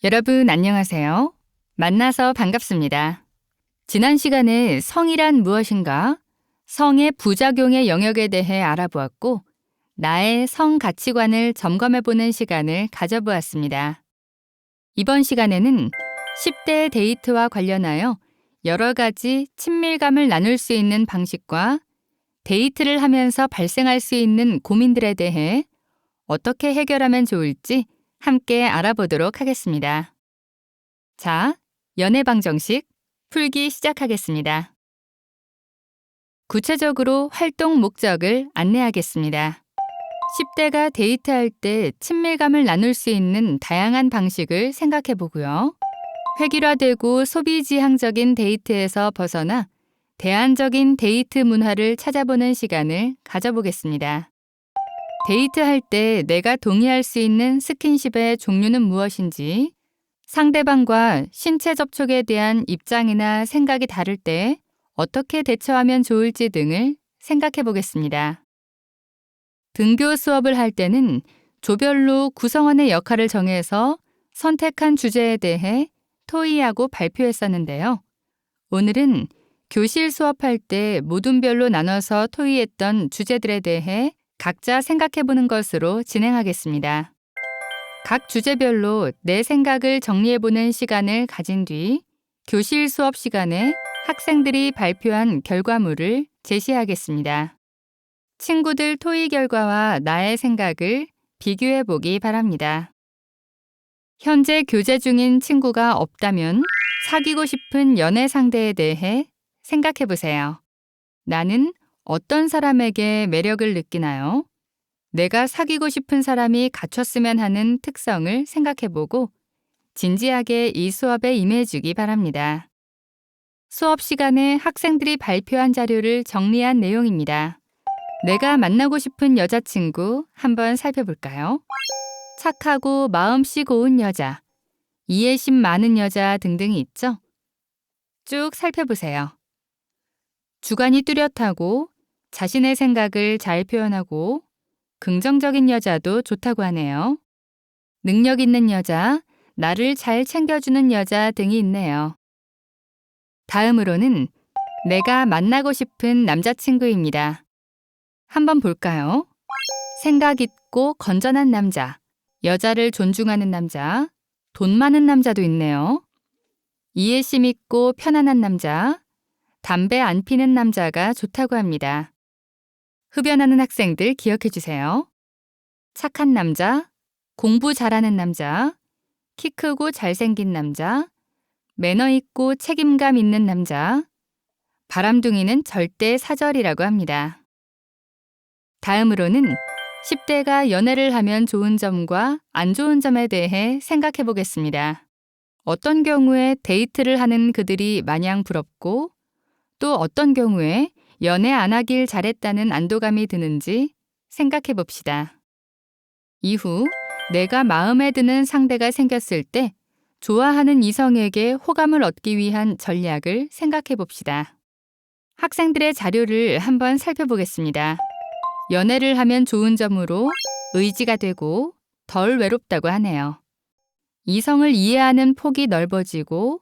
여러분 안녕하세요. 만나서 반갑습니다. 지난 시간에 성이란 무엇인가? 성의 부작용의 영역에 대해 알아보았고, 나의 성 가치관을 점검해보는 시간을 가져보았습니다. 이번 시간에는 10대 데이트와 관련하여 여러 가지 친밀감을 나눌 수 있는 방식과 데이트를 하면서 발생할 수 있는 고민들에 대해 어떻게 해결하면 좋을지 함께 알아보도록 하겠습니다. 자, 연애방정식 풀기 시작하겠습니다. 구체적으로 활동 목적을 안내하겠습니다. 10대가 데이트할 때 친밀감을 나눌 수 있는 다양한 방식을 생각해 보고요. 획일화되고 소비지향적인 데이트에서 벗어나 대안적인 데이트 문화를 찾아보는 시간을 가져보겠습니다. 데이트할 때 내가 동의할 수 있는 스킨십의 종류는 무엇인지, 상대방과 신체 접촉에 대한 입장이나 생각이 다를 때 어떻게 대처하면 좋을지 등을 생각해 보겠습니다. 등교 수업을 할 때는 조별로 구성원의 역할을 정해서 선택한 주제에 대해 토의하고 발표했었는데요. 오늘은 교실 수업할 때 모둠별로 나눠서 토의했던 주제들에 대해 각자 생각해보는 것으로 진행하겠습니다. 각 주제별로 내 생각을 정리해보는 시간을 가진 뒤 교실 수업 시간에 학생들이 발표한 결과물을 제시하겠습니다. 친구들 토의 결과와 나의 생각을 비교해보기 바랍니다. 현재 교제 중인 친구가 없다면 사귀고 싶은 연애 상대에 대해 생각해보세요. 나는 어떤 사람에게 매력을 느끼나요? 내가 사귀고 싶은 사람이 갖췄으면 하는 특성을 생각해보고 진지하게 이 수업에 임해주기 바랍니다. 수업 시간에 학생들이 발표한 자료를 정리한 내용입니다. 내가 만나고 싶은 여자친구 한번 살펴볼까요? 착하고 마음씨 고운 여자, 이해심 많은 여자 등등이 있죠? 쭉 살펴보세요. 주관이 뚜렷하고 자신의 생각을 잘 표현하고 긍정적인 여자도 좋다고 하네요. 능력 있는 여자, 나를 잘 챙겨주는 여자 등이 있네요. 다음으로는 내가 만나고 싶은 남자친구입니다. 한번 볼까요? 생각 있고 건전한 남자, 여자를 존중하는 남자, 돈 많은 남자도 있네요. 이해심 있고 편안한 남자, 담배 안 피는 남자가 좋다고 합니다. 흡연하는 학생들 기억해 주세요. 착한 남자, 공부 잘하는 남자, 키 크고 잘생긴 남자, 매너 있고 책임감 있는 남자, 바람둥이는 절대 사절이라고 합니다. 다음으로는 10대가 연애를 하면 좋은 점과 안 좋은 점에 대해 생각해 보겠습니다. 어떤 경우에 데이트를 하는 그들이 마냥 부럽고 또 어떤 경우에 연애 안 하길 잘했다는 안도감이 드는지 생각해 봅시다. 이후 내가 마음에 드는 상대가 생겼을 때 좋아하는 이성에게 호감을 얻기 위한 전략을 생각해 봅시다. 학생들의 자료를 한번 살펴보겠습니다. 연애를 하면 좋은 점으로 의지가 되고 덜 외롭다고 하네요. 이성을 이해하는 폭이 넓어지고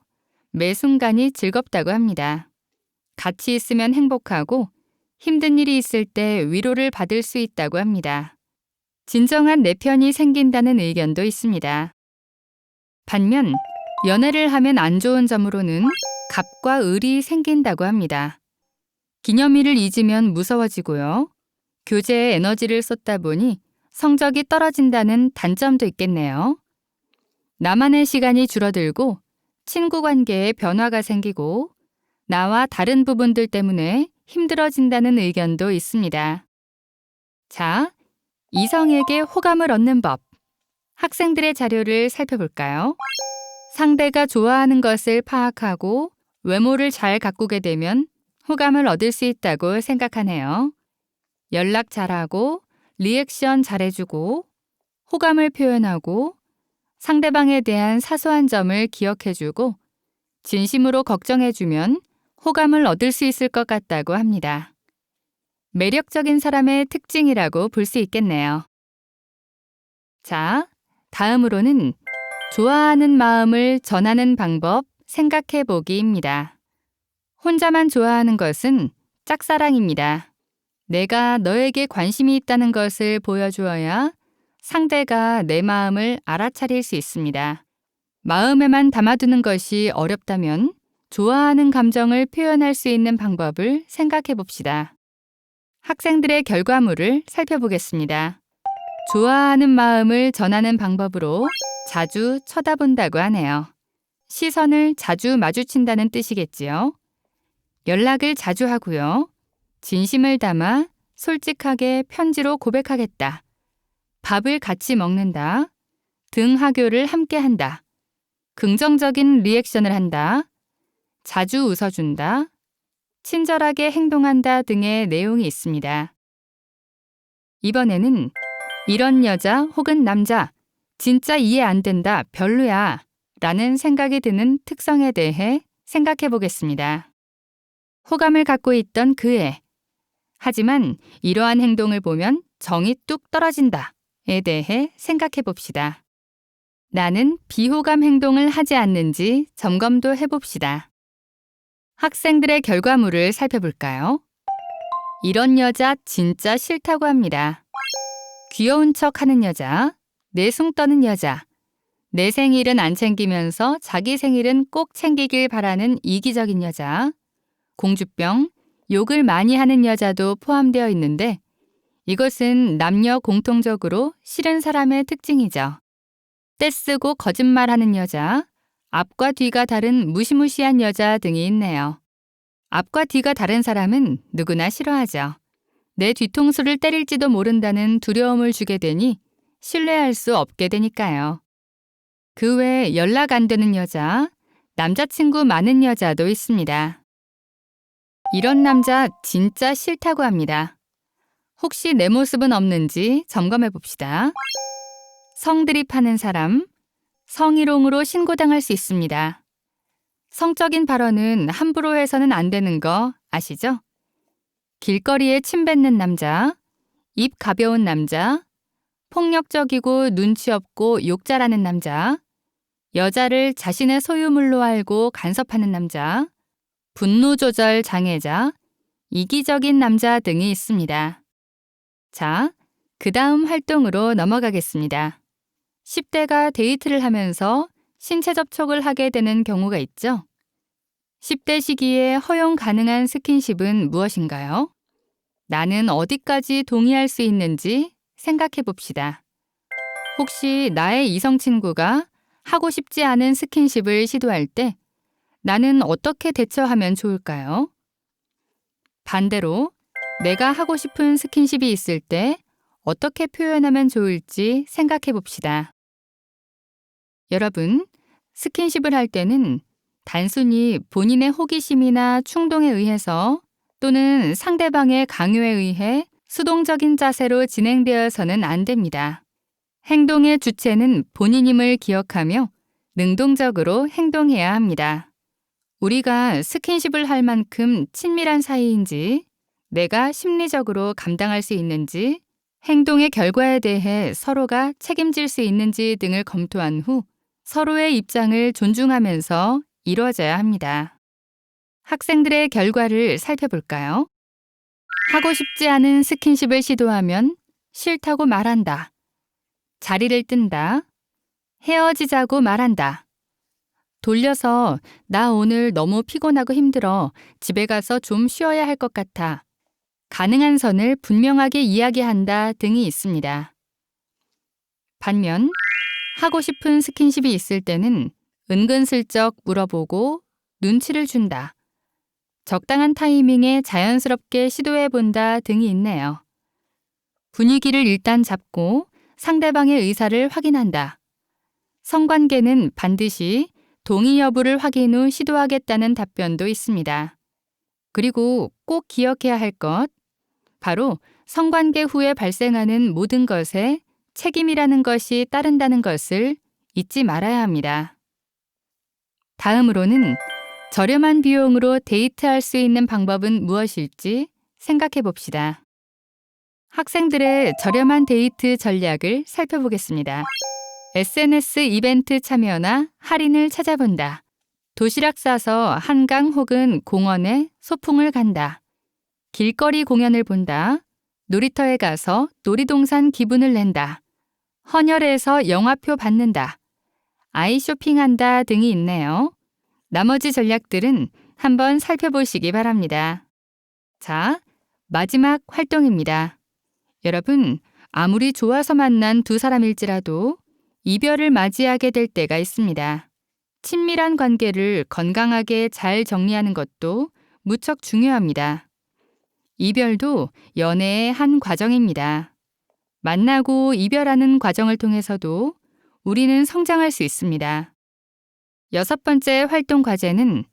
매 순간이 즐겁다고 합니다. 같이 있으면 행복하고 힘든 일이 있을 때 위로를 받을 수 있다고 합니다. 진정한 내 편이 생긴다는 의견도 있습니다. 반면 연애를 하면 안 좋은 점으로는 갑과 을이 생긴다고 합니다. 기념일을 잊으면 무서워지고요. 교제에 에너지를 쏟다 보니 성적이 떨어진다는 단점도 있겠네요. 나만의 시간이 줄어들고 친구 관계에 변화가 생기고 나와 다른 부분들 때문에 힘들어진다는 의견도 있습니다. 자, 이성에게 호감을 얻는 법. 학생들의 자료를 살펴볼까요? 상대가 좋아하는 것을 파악하고 외모를 잘 가꾸게 되면 호감을 얻을 수 있다고 생각하네요. 연락 잘하고 리액션 잘해주고 호감을 표현하고 상대방에 대한 사소한 점을 기억해주고 진심으로 걱정해주면 호감을 얻을 수 있을 것 같다고 합니다. 매력적인 사람의 특징이라고 볼 수 있겠네요. 자, 다음으로는 좋아하는 마음을 전하는 방법 생각해 보기입니다. 혼자만 좋아하는 것은 짝사랑입니다. 내가 너에게 관심이 있다는 것을 보여주어야 상대가 내 마음을 알아차릴 수 있습니다. 마음에만 담아두는 것이 어렵다면 좋아하는 감정을 표현할 수 있는 방법을 생각해 봅시다. 학생들의 결과물을 살펴보겠습니다. 좋아하는 마음을 전하는 방법으로 자주 쳐다본다고 하네요. 시선을 자주 마주친다는 뜻이겠지요. 연락을 자주 하고요. 진심을 담아 솔직하게 편지로 고백하겠다. 밥을 같이 먹는다. 등하교를 함께 한다. 긍정적인 리액션을 한다. 자주 웃어준다. 친절하게 행동한다 등의 내용이 있습니다. 이번에는 이런 여자 혹은 남자, 진짜 이해 안 된다, 별로야 라는 생각이 드는 특성에 대해 생각해 보겠습니다. 호감을 갖고 있던 그 애. 하지만 이러한 행동을 보면 정이 뚝 떨어진다에 대해 생각해 봅시다. 나는 비호감 행동을 하지 않는지 점검도 해봅시다. 학생들의 결과물을 살펴볼까요? 이런 여자 진짜 싫다고 합니다. 귀여운 척 하는 여자, 내숭 떠는 여자, 내 생일은 안 챙기면서 자기 생일은 꼭 챙기길 바라는 이기적인 여자, 공주병, 욕을 많이 하는 여자도 포함되어 있는데 이것은 남녀 공통적으로 싫은 사람의 특징이죠. 떼쓰고 거짓말하는 여자, 앞과 뒤가 다른 무시무시한 여자 등이 있네요. 앞과 뒤가 다른 사람은 누구나 싫어하죠. 내 뒤통수를 때릴지도 모른다는 두려움을 주게 되니 신뢰할 수 없게 되니까요. 그 외에 연락 안 되는 여자, 남자친구 많은 여자도 있습니다. 이런 남자 진짜 싫다고 합니다. 혹시 내 모습은 없는지 점검해 봅시다. 성드립하는 사람, 성희롱으로 신고당할 수 있습니다. 성적인 발언은 함부로 해서는 안 되는 거 아시죠? 길거리에 침 뱉는 남자, 입 가벼운 남자, 폭력적이고 눈치 없고 욕 잘하는 남자, 여자를 자신의 소유물로 알고 간섭하는 남자, 분노 조절 장애자, 이기적인 남자 등이 있습니다. 자, 그 다음 활동으로 넘어가겠습니다. 10대가 데이트를 하면서 신체 접촉을 하게 되는 경우가 있죠. 10대 시기에 허용 가능한 스킨십은 무엇인가요? 나는 어디까지 동의할 수 있는지 생각해 봅시다. 혹시 나의 이성 친구가 하고 싶지 않은 스킨십을 시도할 때 나는 어떻게 대처하면 좋을까요? 반대로 내가 하고 싶은 스킨십이 있을 때 어떻게 표현하면 좋을지 생각해 봅시다. 여러분, 스킨십을 할 때는 단순히 본인의 호기심이나 충동에 의해서 또는 상대방의 강요에 의해 수동적인 자세로 진행되어서는 안 됩니다. 행동의 주체는 본인임을 기억하며 능동적으로 행동해야 합니다. 우리가 스킨십을 할 만큼 친밀한 사이인지, 내가 심리적으로 감당할 수 있는지, 행동의 결과에 대해 서로가 책임질 수 있는지 등을 검토한 후 서로의 입장을 존중하면서 이루어져야 합니다. 학생들의 결과를 살펴볼까요? 하고 싶지 않은 스킨십을 시도하면 싫다고 말한다. 자리를 뜬다. 헤어지자고 말한다. 돌려서 나 오늘 너무 피곤하고 힘들어. 집에 가서 좀 쉬어야 할 것 같아. 가능한 선을 분명하게 이야기한다 등이 있습니다. 반면 하고 싶은 스킨십이 있을 때는 은근슬쩍 물어보고 눈치를 준다. 적당한 타이밍에 자연스럽게 시도해본다 등이 있네요. 분위기를 일단 잡고 상대방의 의사를 확인한다. 성관계는 반드시 동의 여부를 확인 후 시도하겠다는 답변도 있습니다. 그리고 꼭 기억해야 할 것, 바로 성관계 후에 발생하는 모든 것에 책임이라는 것이 따른다는 것을 잊지 말아야 합니다. 다음으로는 저렴한 비용으로 데이트할 수 있는 방법은 무엇일지 생각해 봅시다. 학생들의 저렴한 데이트 전략을 살펴보겠습니다. SNS 이벤트 참여나 할인을 찾아본다. 도시락 싸서 한강 혹은 공원에 소풍을 간다. 길거리 공연을 본다. 놀이터에 가서 놀이동산 기분을 낸다. 헌혈해서 영화표 받는다. 아이 쇼핑한다 등이 있네요. 나머지 전략들은 한번 살펴보시기 바랍니다. 자, 마지막 활동입니다. 여러분, 아무리 좋아서 만난 두 사람일지라도 이별을 맞이하게 될 때가 있습니다. 친밀한 관계를 건강하게 잘 정리하는 것도 무척 중요합니다. 이별도 연애의 한 과정입니다. 만나고 이별하는 과정을 통해서도 우리는 성장할 수 있습니다. 6번째 활동 과제는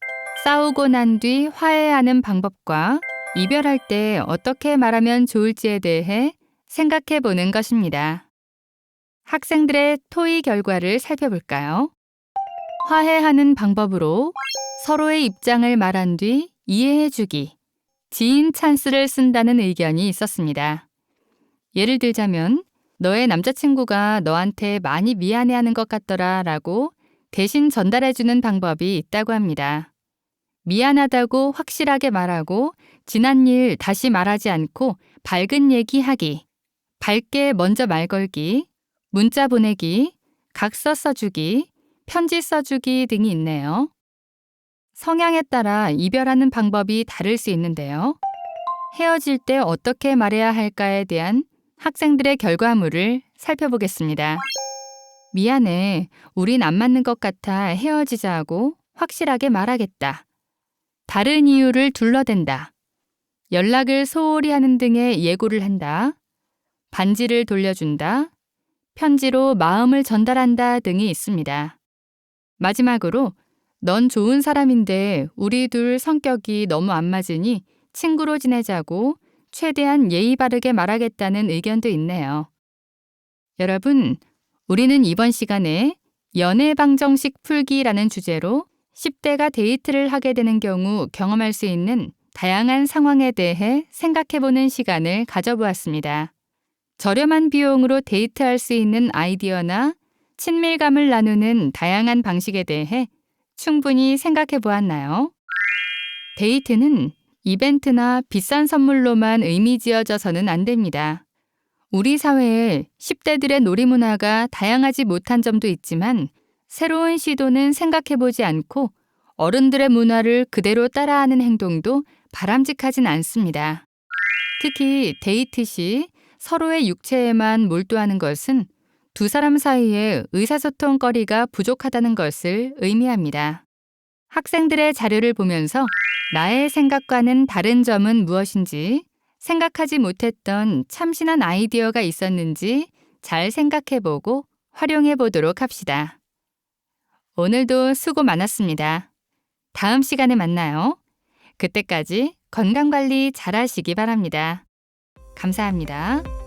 싸우고 난 뒤 화해하는 방법과 이별할 때 어떻게 말하면 좋을지에 대해 생각해 보는 것입니다. 학생들의 토의 결과를 살펴볼까요? 화해하는 방법으로 서로의 입장을 말한 뒤 이해해 주기, 지인 찬스를 쓴다는 의견이 있었습니다. 예를 들자면 너의 남자친구가 너한테 많이 미안해하는 것 같더라 라고 대신 전달해주는 방법이 있다고 합니다. 미안하다고 확실하게 말하고 지난 일 다시 말하지 않고 밝은 얘기하기, 밝게 먼저 말 걸기, 문자 보내기, 각서 써주기, 편지 써주기 등이 있네요. 성향에 따라 이별하는 방법이 다를 수 있는데요. 헤어질 때 어떻게 말해야 할까에 대한 학생들의 결과물을 살펴보겠습니다. 미안해, 우린 안 맞는 것 같아 헤어지자 하고 확실하게 말하겠다. 다른 이유를 둘러댄다. 연락을 소홀히 하는 등의 예고를 한다. 반지를 돌려준다. 편지로 마음을 전달한다 등이 있습니다. 마지막으로 넌 좋은 사람인데 우리 둘 성격이 너무 안 맞으니 친구로 지내자고 최대한 예의 바르게 말하겠다는 의견도 있네요. 여러분, 우리는 이번 시간에 연애 방정식 풀기라는 주제로 10대가 데이트를 하게 되는 경우 경험할 수 있는 다양한 상황에 대해 생각해보는 시간을 가져보았습니다. 저렴한 비용으로 데이트할 수 있는 아이디어나 친밀감을 나누는 다양한 방식에 대해 충분히 생각해 보았나요? 데이트는 이벤트나 비싼 선물로만 의미 지어져서는 안 됩니다. 우리 사회에 10대들의 놀이 문화가 다양하지 못한 점도 있지만 새로운 시도는 생각해 보지 않고 어른들의 문화를 그대로 따라하는 행동도 바람직하진 않습니다. 특히 데이트 시 서로의 육체에만 몰두하는 것은 두 사람 사이에 의사소통 거리가 부족하다는 것을 의미합니다. 학생들의 자료를 보면서 나의 생각과는 다른 점은 무엇인지, 생각하지 못했던 참신한 아이디어가 있었는지 잘 생각해보고 활용해보도록 합시다. 오늘도 수고 많았습니다. 다음 시간에 만나요. 그때까지 건강관리 잘 하시기 바랍니다. 감사합니다.